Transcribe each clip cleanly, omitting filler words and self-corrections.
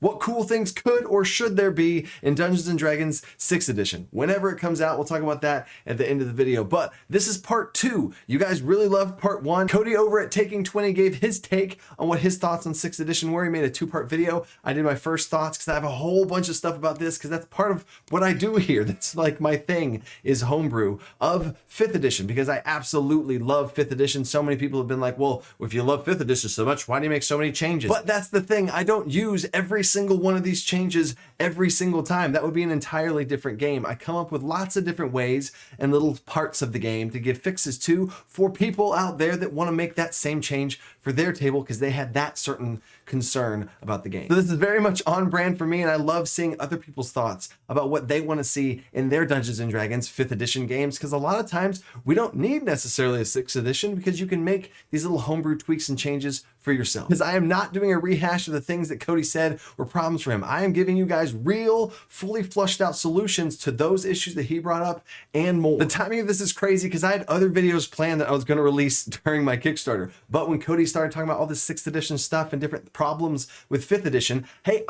What cool things could or should there be in Dungeons & Dragons 6th edition? Whenever it comes out, we'll talk about that at the end of the video. But this is part 2. You guys really loved part 1. Cody over at Taking 20 gave his take on what his thoughts on 6th edition were. He made a 2-part video. I did my first thoughts because I have a whole bunch of stuff about this because that's part of what I do here. That's like my thing, is homebrew of 5th edition, because I absolutely love 5th edition. So many people have been like, well, if you love 5th edition so much, why do you make so many changes? But that's the thing. I don't use every single one of these changes every single time. That would be an entirely different game. I come up with lots of different ways and little parts of the game to give fixes to for people out there that want to make that same change for their table because they had that certain concern about the game. So this is very much on brand for me, and I love seeing other people's thoughts about what they want to see in their Dungeons & Dragons 5th edition games, because a lot of times we don't need necessarily a 6th edition because you can make these little homebrew tweaks and changes for yourself. Because I am not doing a rehash of the things that Cody said were problems for him. I am giving you guys real, fully flushed out solutions to those issues that he brought up and more. The timing of this is crazy because I had other videos planned that I was going to release during my Kickstarter. But when Cody started talking about all this 6th edition stuff and different problems with 5th edition, hey,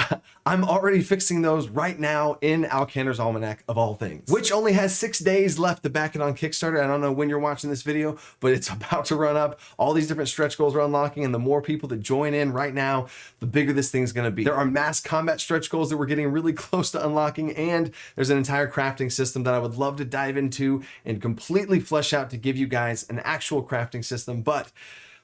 I'm already fixing those right now in Alcanar's Almanac of all things, which only has 6 days left to back it on Kickstarter. I don't know when you're watching this video, but it's about to run up. All these different stretch goals are unlocking, and the more people that join in right now, the bigger this thing's going to be. There are mass combat stretch goals that we're getting really close to unlocking, and there's an entire crafting system that I would love to dive into and completely flesh out to give you guys an actual crafting system, but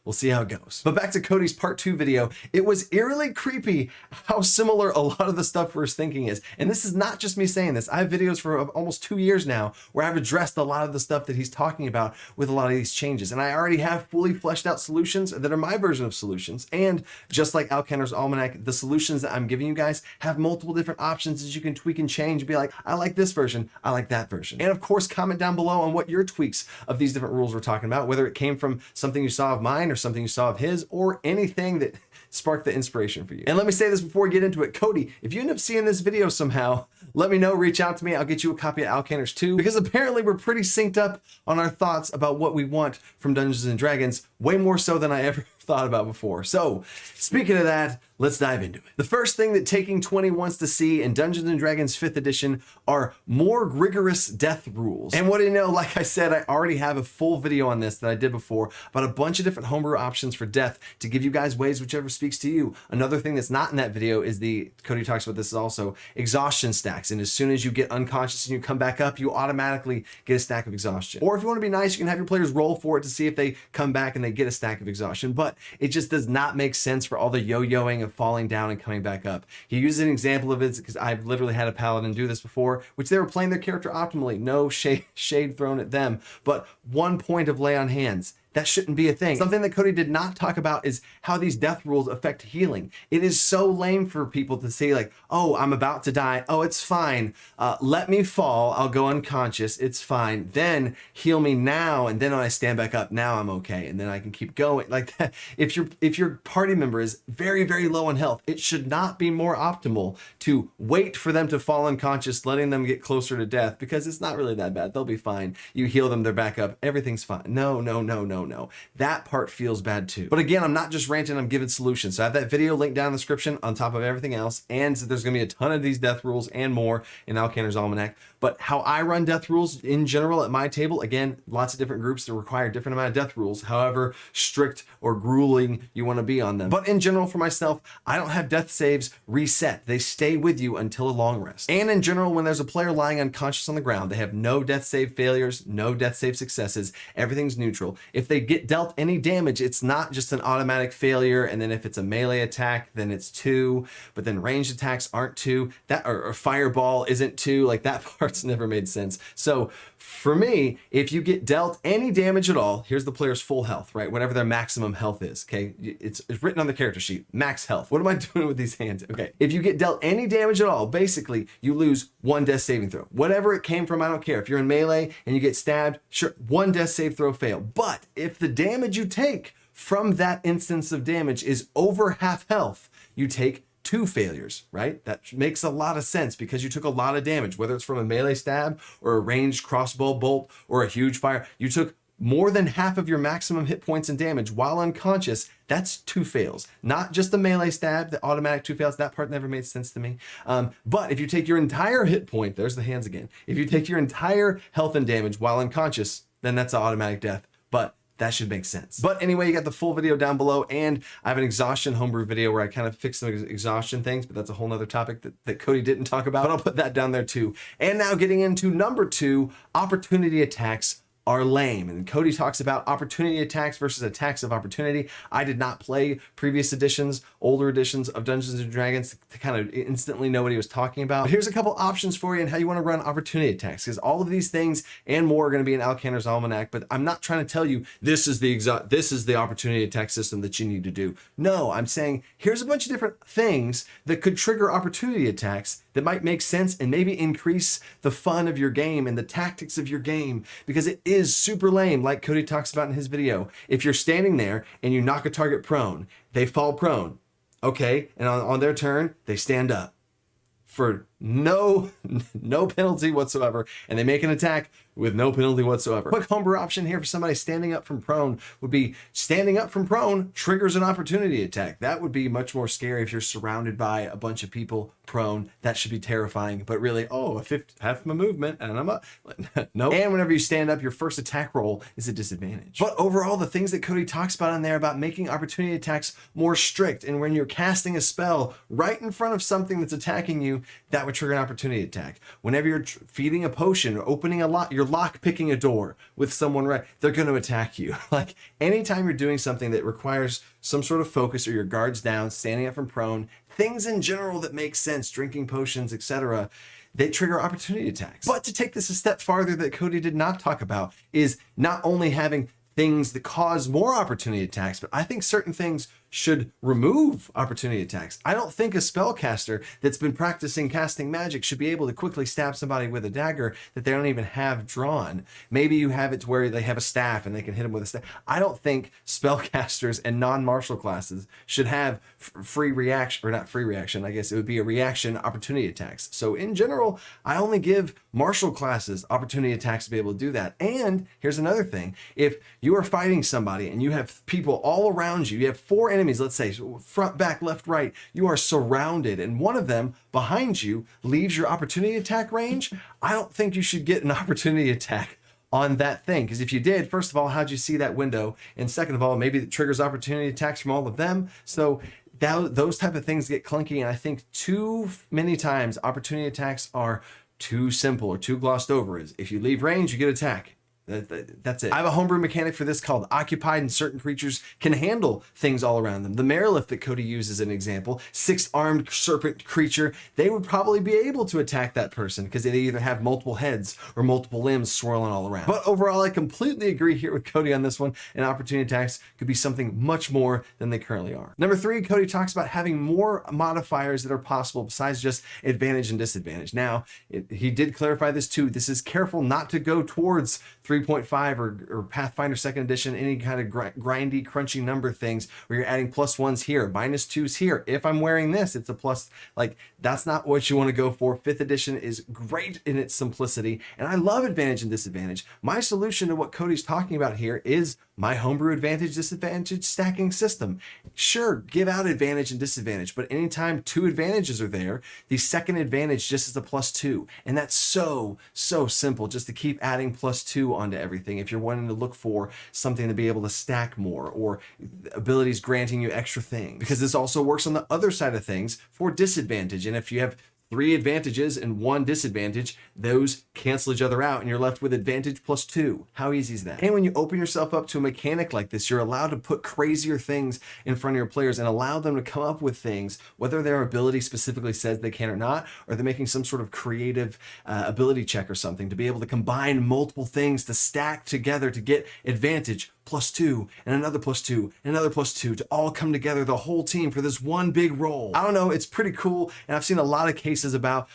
we'll see how it goes. But back to Cody's part 2 video, it was eerily creepy how similar a lot of the stuff we're thinking is. And this is not just me saying this. I have videos for almost 2 years now where I've addressed a lot of the stuff that he's talking about with a lot of these changes. And I already have fully fleshed out solutions that are my version of solutions. And just like Alcanar's Almanac, the solutions that I'm giving you guys have multiple different options that you can tweak and change and be like, I like this version, I like that version. And of course, comment down below on what your tweaks of these different rules we're talking about, whether it came from something you saw of mine or something you saw of his, or anything that sparked the inspiration for you. And let me say this before we get into it, Cody, if you end up seeing this video somehow, let me know, reach out to me. I'll get you a copy of Alcanar's 2, because apparently we're pretty synced up on our thoughts about what we want from Dungeons & Dragons, way more so than I ever thought about before. So speaking of that, let's dive into it. The first thing that Taking 20 wants to see in Dungeons & Dragons 5th edition are more rigorous death rules. And what do you know, like I said, I already have a full video on this that I did before about a bunch of different homebrew options for death to give you guys ways whichever speaks to you. Another thing that's not in that video is Cody talks about this also, exhaustion stacks. And as soon as you get unconscious and you come back up, you automatically get a stack of exhaustion. Or if you want to be nice, you can have your players roll for it to see if they come back and they get a stack of exhaustion. But it just does not make sense for all the yo-yoing of falling down and coming back up. He uses an example of it because I've literally had a paladin do this before, which they were playing their character optimally, no shade thrown at them, but 1 point of lay on hands. That shouldn't be a thing. Something that Cody did not talk about is how these death rules affect healing. It is so lame for people to say like, oh, I'm about to die. Oh, it's fine. Let me fall. I'll go unconscious. It's fine. Then heal me now. And then when I stand back up, now I'm okay. And then I can keep going like that. If your party member is very, very low on health, it should not be more optimal to wait for them to fall unconscious, letting them get closer to death, because it's not really that bad. They'll be fine. You heal them, they're back up. Everything's fine. No. That part feels bad too. But again, I'm not just ranting, I'm giving solutions. So I have that video linked down in the description on top of everything else. And there's going to be a ton of these death rules and more in Alcanar's Almanac. But how I run death rules in general at my table, again, lots of different groups that require different amount of death rules, however strict or grueling you want to be on them. But in general for myself, I don't have death saves reset. They stay with you until a long rest. And in general, when there's a player lying unconscious on the ground, they have no death save failures, no death save successes. Everything's neutral. If they get dealt any damage, it's not just an automatic failure. And then if it's a melee attack, then it's 2, but then ranged attacks aren't 2. That or fireball isn't 2. Like that part's never made sense. So for me, if you get dealt any damage at all, here's the player's full health, right? Whatever their maximum health is, okay? It's written on the character sheet, max health. What am I doing with these hands? Okay, if you get dealt any damage at all, basically you lose 1 death saving throw. Whatever it came from, I don't care. If you're in melee and you get stabbed, sure, 1 death save throw fail. But if the damage you take from that instance of damage is over half health, you take 2 failures, right? That makes a lot of sense because you took a lot of damage, whether it's from a melee stab or a ranged crossbow bolt or a huge fire. You took more than half of your maximum hit points and damage while unconscious, that's 2 fails. Not just the melee stab, the automatic 2 fails. That part never made sense to me. But if you take your entire hit point, there's the hands again. If you take your entire health and damage while unconscious, then that's an automatic death. But that should make sense. But anyway, you got the full video down below, and I have an exhaustion homebrew video where I kind of fix some exhaustion things, but that's a whole nother topic that Cody didn't talk about, but I'll put that down there too. And now getting into number 2, opportunity attacks are lame. And Cody talks about opportunity attacks versus attacks of opportunity. I did not play previous editions, older editions of Dungeons and Dragons to kind of instantly know what he was talking about. But here's a couple options for you and how you want to run opportunity attacks, because all of these things and more are going to be in Alcanar's Almanac, but I'm not trying to tell you this is the opportunity attack system that you need to do. No, I'm saying here's a bunch of different things that could trigger opportunity attacks that might make sense and maybe increase the fun of your game and the tactics of your game, because it is super lame, like Cody talks about in his video. If you're standing there and you knock a target prone, they fall prone, okay, and on their turn, they stand up for no penalty whatsoever, and they make an attack with no penalty whatsoever. Quick homebrew option here for somebody standing up from prone would be standing up from prone triggers an opportunity attack. That would be much more scary if you're surrounded by a bunch of people prone. That should be terrifying, but really, oh, half my movement and I'm up. No. And whenever you stand up, your first attack roll is a disadvantage. But overall, the things that Cody talks about in there about making opportunity attacks more strict, and when you're casting a spell right in front of something that's attacking you, that would trigger an opportunity attack. Whenever you're feeding a potion or opening a lock, you're lock picking a door with someone, right, they're going to attack you. Like anytime you're doing something that requires some sort of focus, or your guards down, standing up from prone, things in general that make sense, drinking potions, etc., they trigger opportunity attacks. But to take this a step farther that Cody did not talk about is not only having things that cause more opportunity attacks, but I think certain things should remove opportunity attacks. I don't think a spellcaster that's been practicing casting magic should be able to quickly stab somebody with a dagger that they don't even have drawn. Maybe you have it to where they have a staff and they can hit them with a staff. I don't think spellcasters and non-martial classes should have free reaction, or not free reaction, I guess it would be a reaction opportunity attacks. So in general, I only give martial classes opportunity attacks to be able to do that. And here's another thing. If you are fighting somebody and you have people all around you, you have 4 enemies, let's say front, back, left, right, you are surrounded, and one of them behind you leaves your opportunity attack range, I don't think you should get an opportunity attack on that thing. Because if you did, first of all, how'd you see that window? And second of all, maybe it triggers opportunity attacks from all of them. So those type of things get clunky, and I think too many times opportunity attacks are too simple or too glossed over. Is if you leave range, you get attack. That's it. I have a homebrew mechanic for this called Occupied, and certain creatures can handle things all around them. The Marilith that Cody uses as an example, 6-armed serpent creature, they would probably be able to attack that person because they either have multiple heads or multiple limbs swirling all around. But overall, I completely agree here with Cody on this one, and opportunity attacks could be something much more than they currently are. Number 3, Cody talks about having more modifiers that are possible besides just advantage and disadvantage. Now, he did clarify this too. This is careful not to go towards 3.5 or Pathfinder 2nd edition, any kind of grindy, crunchy number things where you're adding +1s here, -2s here. If I'm wearing this, it's a plus. Like, that's not what you want to go for. 5th edition is great in its simplicity, and I love advantage and disadvantage. My solution to what Cody's talking about here is my homebrew advantage disadvantage stacking system. Sure, give out advantage and disadvantage, but anytime 2 advantages are there, the second advantage just is a +2. And that's so simple, just to keep adding +2 onto everything if you're wanting to look for something to be able to stack more, or abilities granting you extra things. Because this also works on the other side of things for disadvantage. And if you have 3 advantages and 1 disadvantage, those cancel each other out and you're left with advantage +2. How easy is that? And when you open yourself up to a mechanic like this, you're allowed to put crazier things in front of your players and allow them to come up with things, whether their ability specifically says they can or not, or they're making some sort of creative ability check or something, to be able to combine multiple things to stack together to get advantage +2 and another +2 and another +2 to all come together, the whole team, for this one big roll. I don't know, it's pretty cool, and I've seen a lot of cases about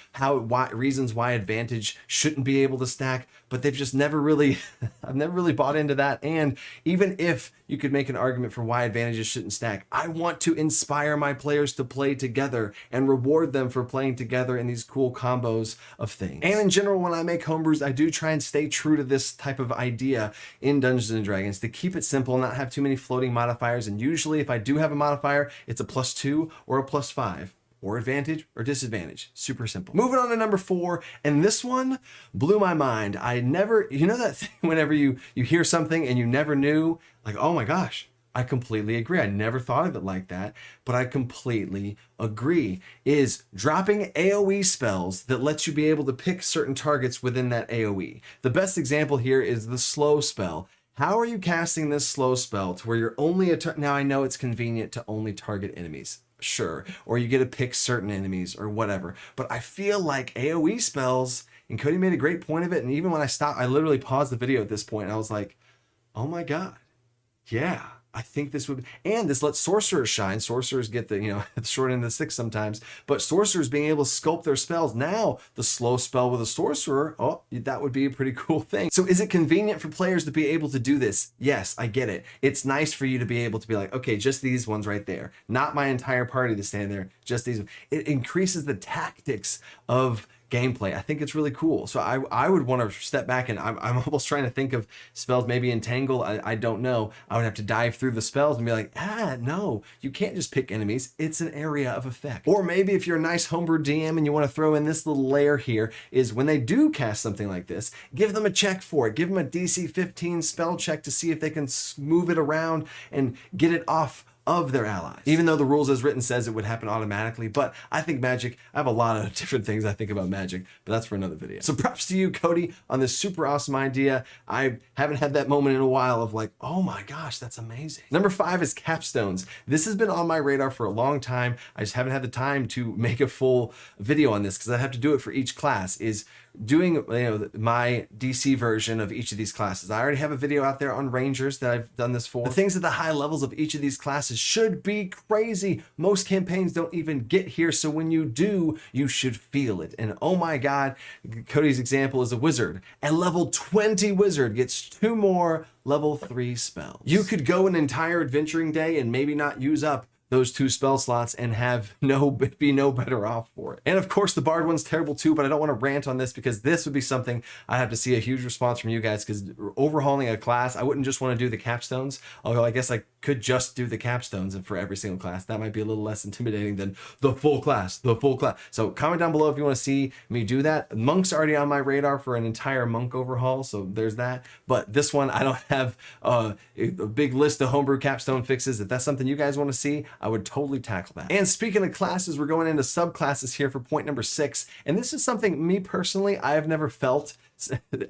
reasons why advantage shouldn't be able to stack, but they've just never really, I've never really bought into that. And even if you could make an argument for why advantages shouldn't stack, I want to inspire my players to play together and reward them for playing together in these cool combos of things. And in general, when I make homebrews, I do try and stay true to this type of idea in Dungeons and Dragons, to keep it simple and not have too many floating modifiers. And usually if I do have a modifier, it's a +2 or a +5. Or advantage or disadvantage. Super simple. Moving on to number 4, and this one blew my mind. I never, you know that thing whenever you hear something and you never knew, like, oh my gosh, I completely agree. I never thought of it like that, but I completely agree, is dropping AOE spells that lets you be able to pick certain targets within that AOE. The best example here is the slow spell. How are you casting this slow spell to where you're only now I know it's convenient to only target enemies. Sure, or you get to pick certain enemies or whatever. But I feel like AOE spells, and Cody made a great point of it, and even when I stopped, I literally paused the video at this point, and I was like, oh my God, yeah, I think this would, and this lets sorcerers shine. Sorcerers get the, the short end of the stick sometimes, but sorcerers being able to sculpt their spells. Now, the slow spell with a sorcerer, oh, that would be a pretty cool thing. So is it convenient for players to be able to do this? Yes, I get it. It's nice for you to be able to be like, okay, just these ones right there. Not my entire party to stand there, just these. It increases the tactics of gameplay. I think it's really cool. So I would want to step back, and I'm almost trying to think of spells, maybe Entangle. I don't know. I would have to dive through the spells and be like, no, you can't just pick enemies. It's an area of effect. Or maybe if you're a nice homebrew DM and you want to throw in this little layer here, is when they do cast something like this, give them a check for it. Give them a DC 15 spell check to see if they can move it around and get it off of their allies, even though the rules as written says it would happen automatically. But I think Magic, I have a lot of different things I think about Magic, but that's for another video. So props to you, Cody, on this super awesome idea. I haven't had that moment in a while of like, oh my gosh, that's amazing. Number 5 is Capstones. This has been on my radar for a long time. I just haven't had the time to make a full video on this because I have to do it for each class, is doing my DC version of each of these classes. I already have a video out there on Rangers that I've done this for. The things at the high levels of each of these classes should be crazy. Most campaigns don't even get here, so when you do, you should feel it. And oh my God, Cody's example is a wizard. A level 20 wizard gets 2 more level 3 spells. You could go an entire adventuring day and maybe not use up those 2 spell slots and be no better off for it. And of course the Bard one's terrible too, but I don't want to rant on this because this would be something I have to see a huge response from you guys, because overhauling a class, I wouldn't just want to do the capstones, although I guess I could just do the capstones and for every single class. That might be a little less intimidating than the full class. So comment down below if you want to see me do that. Monk's already on my radar for an entire monk overhaul, so there's that. But this one, I don't have a big list of homebrew capstone fixes. If that's something you guys want to see, I would totally tackle that. And speaking of classes, we're going into subclasses here for point number 6. And this is something, me personally, I have never felt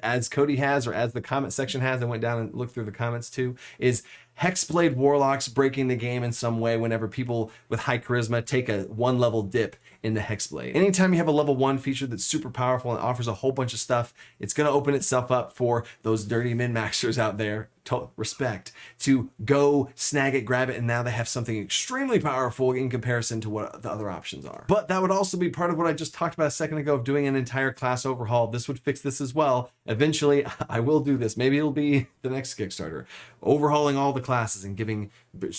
as Cody has, or as the comment section has. I went down and looked through the comments too, is Hexblade Warlocks breaking the game in some way whenever people with high charisma take a 1 level dip into Hexblade. Anytime you have a level 1 feature that's super powerful and offers a whole bunch of stuff, it's going to open itself up for those dirty min-maxers out there, respect, to go snag it, grab it, and now they have something extremely powerful in comparison to what the other options are. But that would also be part of what I just talked about a second ago of doing an entire class overhaul. This would fix this as well. Eventually, I will do this. Maybe it'll be the next Kickstarter, overhauling all the classes and giving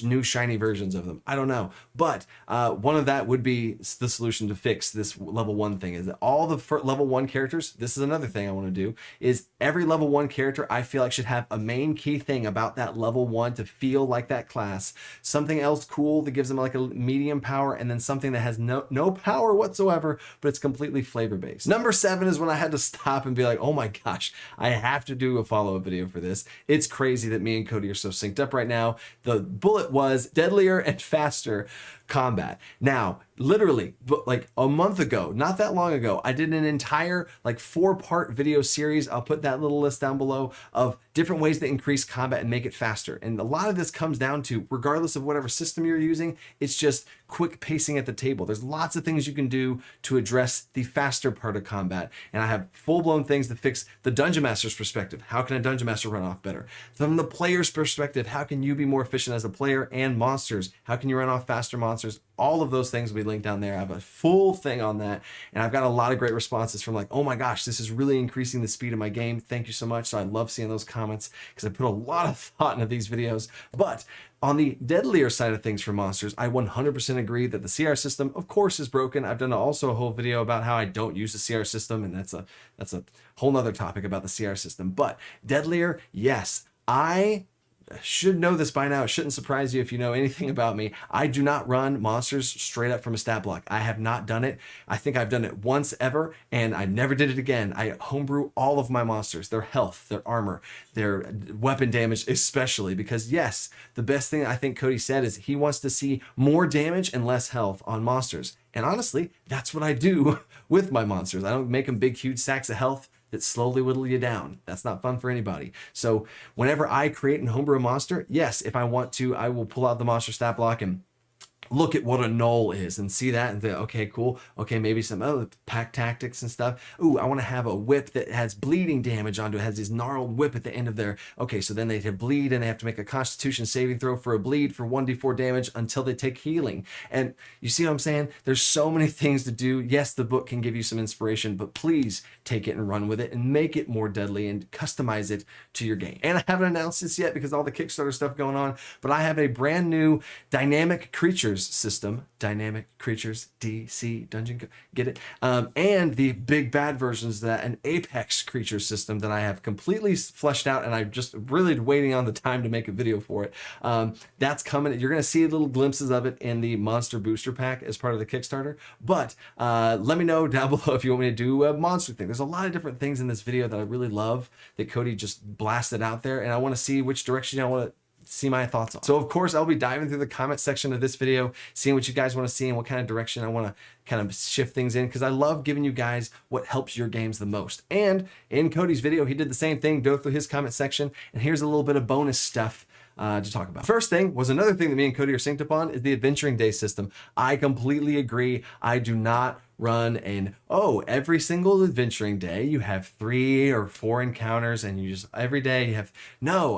new shiny versions of them. I don't know. But one of that would be the solution to fix this level 1 thing, is that all the level 1 characters, this is another thing I want to do, is every level 1 character I feel like should have a main key thing about that level 1 to feel like that class. Something else cool that gives them like a medium power, and then something that has no power whatsoever, but it's completely flavor based. Number 7 is when I had to stop and be like, oh my gosh, I have to do a follow-up video for this. It's crazy that me and Cody are so synced up right now. The bullet was deadlier and faster combat. Now, literally, like a month ago, not that long ago, I did an entire like 4-part video series. I'll put that little list down below of different ways to increase combat and make it faster. And a lot of this comes down to, regardless of whatever system you're using, it's just quick pacing at the table. There's lots of things you can do to address the faster part of combat. And I have full-blown things to fix the Dungeon Master's perspective. How can a Dungeon Master run off better? From the player's perspective, how can you be more efficient as a player? And monsters, how can you run off faster monsters monsters. All of those things will be linked down there. I have a full thing on that, and I've got a lot of great responses from like, oh my gosh, this is really increasing the speed of my game. Thank you so much. So I love seeing those comments because I put a lot of thought into these videos. But on the deadlier side of things for monsters, I 100% agree that the CR system, of course, is broken. I've done also a whole video about how I don't use the CR system, and that's a whole nother topic about the CR system. But deadlier, yes, I should know this by now. It shouldn't surprise you if you know anything about me. I do not run monsters straight up from a stat block. I have not done it. I think I've done it once ever, and I never did it again. I homebrew all of my monsters, their health, their armor, their weapon damage, especially because yes, the best thing I think Cody said is he wants to see more damage and less health on monsters. And honestly, that's what I do with my monsters. I don't make them big, huge stacks of health that slowly whittle you down. That's not fun for anybody. So whenever I create and homebrew a monster, yes, if I want to, I will pull out the monster stat block and look at what a null is and see that and think, okay, cool. Okay, maybe some other pack tactics and stuff. Ooh, I want to have a whip that has bleeding damage onto it, has this gnarled whip at the end of there. Okay, so then they have bleed and they have to make a constitution saving throw for a bleed for 1d4 damage until they take healing. And you see what I'm saying? There's so many things to do. Yes, the book can give you some inspiration, but please take it and run with it and make it more deadly and customize it to your game. And I haven't announced this yet because all the Kickstarter stuff going on, but I have a brand new dynamic creatures system, dynamic creatures, DC, dungeon, get it? And the big bad versions of that, an apex creature system that I have completely fleshed out, and I'm just really waiting on the time to make a video for it. That's coming. You're going to see little glimpses of it in the monster booster pack as part of the Kickstarter, but let me know down below if you want me to do a monster thing. There's a lot of different things in this video that I really love that Cody just blasted out there, and I want to see which direction I want to see my thoughts on. So of course, I'll be diving through the comment section of this video, seeing what you guys want to see and what kind of direction I want to kind of shift things in, because I love giving you guys what helps your games the most. And in Cody's video, he did the same thing, go through his comment section, and here's a little bit of bonus stuff to talk about. First thing was another thing that me and Cody are synced upon is the adventuring day system. I completely agree. I do not run every single adventuring day you have 3 or 4 encounters and you just every day you have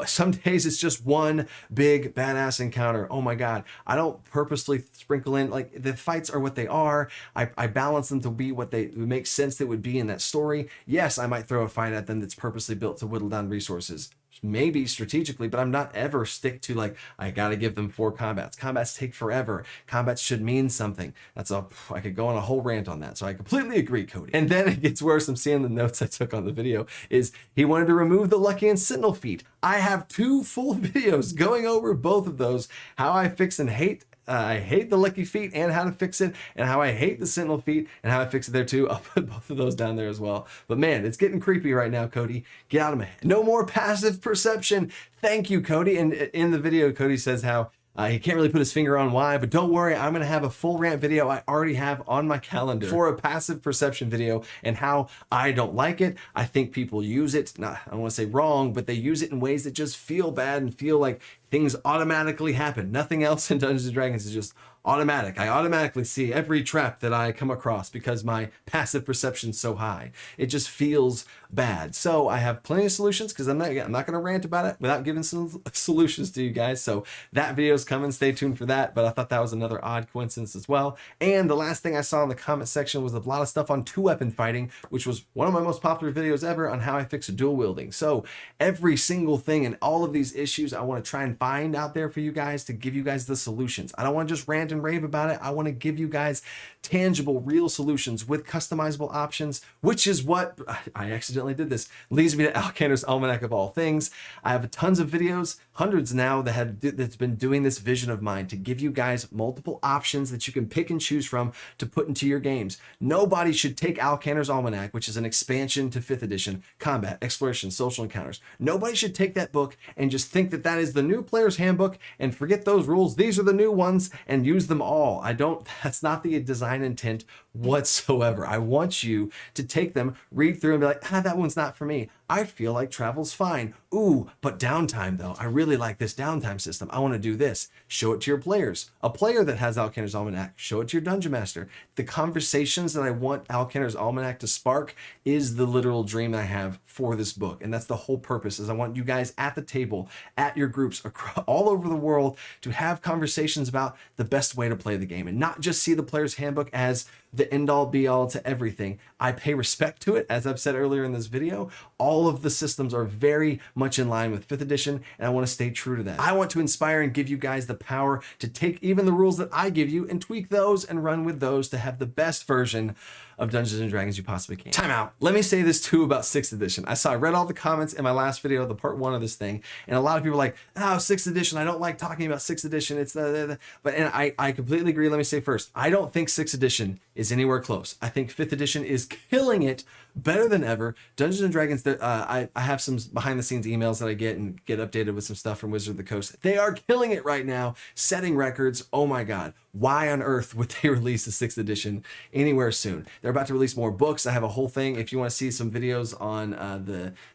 some days it's just one big badass encounter. Oh my god, I don't purposely sprinkle in, like, the fights are what they are. I balance them to be what they make sense that would be in that story. Yes, I might throw a fight at them that's purposely built to whittle down resources, maybe strategically, but I'm not ever stick to like, I gotta give them 4 combats. Combats take forever. Combats should mean something. I could go on a whole rant on that. So I completely agree, Cody. And then it gets worse. I'm seeing the notes I took on the video is he wanted to remove the Lucky and Sentinel feat. I have 2 full videos going over both of those, how I fix and hate I hate the Lucky feat and how to fix it, and how I hate the Sentinel feat and how I fix it there too. I'll put both of those down there as well. But man, it's getting creepy right now, Cody. Get out of my head. No more passive perception. Thank you, Cody. And in the video, Cody says how he can't really put his finger on why, but don't worry, I'm going to have a full rant video I already have on my calendar for a passive perception video and how I don't like it. I think people use it, I don't want to say wrong, but they use it in ways that just feel bad and feel like things automatically happen. Nothing else in Dungeons & Dragons is just automatic. I automatically see every trap that I come across because my passive perception's so high. It just feels bad. So I have plenty of solutions, because I'm not going to rant about it without giving some solutions to you guys. So that video is coming. Stay tuned for that. But I thought that was another odd coincidence as well. And the last thing I saw in the comment section was a lot of stuff on 2-weapon fighting, which was one of my most popular videos ever on how I fix dual wielding. So every single thing and all of these issues I want to try and find out there for you guys to give you guys the solutions. I don't want to just rant and rave about it. I want to give you guys tangible, real solutions with customizable options, which is what I accidentally did this. Leads me to Alcander's Almanac of all things. I have tons of videos, hundreds now, that's been doing this vision of mine to give you guys multiple options that you can pick and choose from to put into your games. Nobody should take Alcander's Almanac, which is an expansion to 5th edition, combat, exploration, social encounters. Nobody should take that book and just think that that is the new player's handbook and forget those rules. These are the new ones and use them all. That's not the design intent whatsoever. I want you to take them, read through and be like, that one's not for me. I feel like travel's fine. Ooh, but downtime though. I really like this downtime system. I want to do this. Show it to your players. A player that has Alcanar's Almanac, show it to your Dungeon Master. The conversations that I want Alcanar's Almanac to spark is the literal dream I have for this book. And that's the whole purpose, is I want you guys at the table, at your groups across, all over the world, to have conversations about the best way to play the game and not just see the player's handbook as the end-all be-all to everything. I pay respect to it, as I've said earlier in this video. All of the systems are very much in line with 5th edition, and I want to stay true to that. I want to inspire and give you guys the power to take even the rules that I give you and tweak those and run with those to have the best version of Dungeons and Dragons you possibly can. Time out. Let me say this too about 6th edition. I read all the comments in my last video, the part 1 of this thing, and a lot of people are like, oh, 6th edition, I don't like talking about 6th edition. It's but and I completely agree. Let me say first, I don't think 6th edition is anywhere close. I think 5th edition is killing it better than ever. Dungeons and Dragons, I have some behind the scenes emails that I get and get updated with some stuff from Wizard of the Coast. They are killing it right now, setting records. Oh my God. Why on earth would they release a 6th edition anywhere soon? They're about to release more books. I have a whole thing. If you want to see some videos on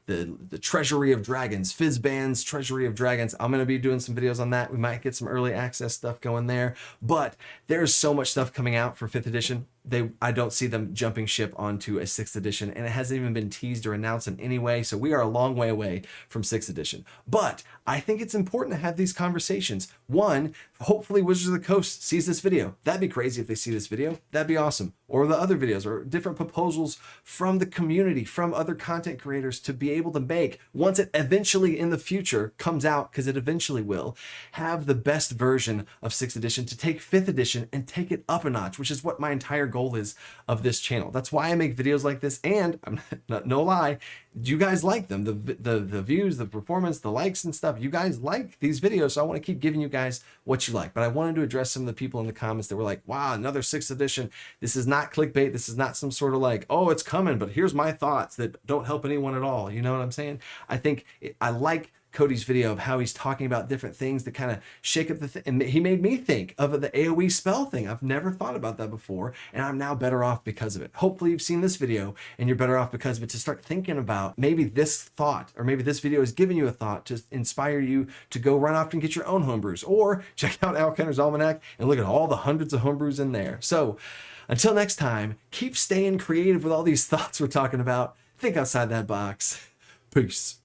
the Treasury of Dragons, Fizzban's Treasury of Dragons, I'm going to be doing some videos on that. We might get some early access stuff going there, but there's so much stuff coming out for 5th edition. I don't see them jumping ship onto a 6th edition, and it hasn't even been teased or announced in any way, so we are a long way away from 6th edition. But I think it's important to have these conversations. One, hopefully Wizards of the Coast sees this video. That'd be crazy if they see this video. That'd be awesome. Or the other videos, or different proposals from the community, from other content creators, to be able to make, once it eventually in the future comes out, because it eventually will, have the best version of 6th edition to take 5th edition and take it up a notch, which is what my entire goal is of this channel. That's why I make videos like this, and I'm not, no lie, you guys like them. The views, the performance, the likes and stuff. You guys like these videos, so I want to keep giving you guys what you like. But I wanted to address some of the people in the comments that were like, wow, another 6th edition. This is not clickbait. This is not some sort of like, oh, it's coming, but here's my thoughts that don't help anyone at all. You know what I'm saying? I think I like Cody's video of how he's talking about different things that kind of shake up the thing. And he made me think of the AOE spell thing. I've never thought about that before, and I'm now better off because of it. Hopefully you've seen this video and you're better off because of it, to start thinking about maybe this thought, or maybe this video is giving you a thought to inspire you to go run off and get your own homebrews, or check out Alcanar's Almanac and look at all the hundreds of homebrews in there. So until next time, keep staying creative with all these thoughts we're talking about. Think outside that box. Peace.